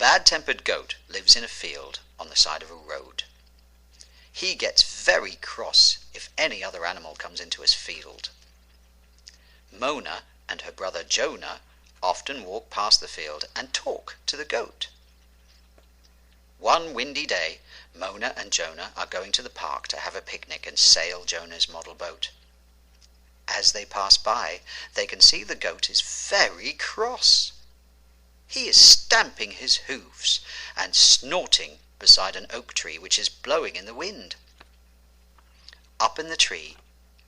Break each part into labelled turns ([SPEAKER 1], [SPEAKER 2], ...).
[SPEAKER 1] bad-tempered goat lives in a field on the side of a road. He gets very cross if any other animal comes into his field. Mona and her brother Jonah often walk past the field and talk to the goat. One windy day, Mona and Jonah are going to the park to have a picnic and sail Jonah's model boat. As they pass by, they can see the goat is very cross. He is stamping his hoofs and snorting beside an oak tree which is blowing in the wind. Up in the tree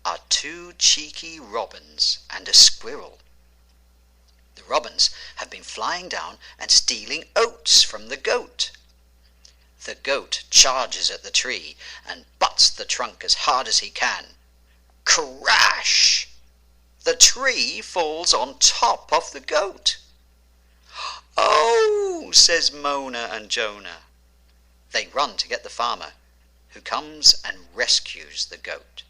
[SPEAKER 1] are two cheeky robins and a squirrel. The robins have been flying down and stealing oats from the goat. The goat charges at the tree and butts the trunk as hard as he can. Crash! The tree falls on top of the goat. "Oh!" says Mona and Jonah. They run to get the farmer, who comes and rescues the goat.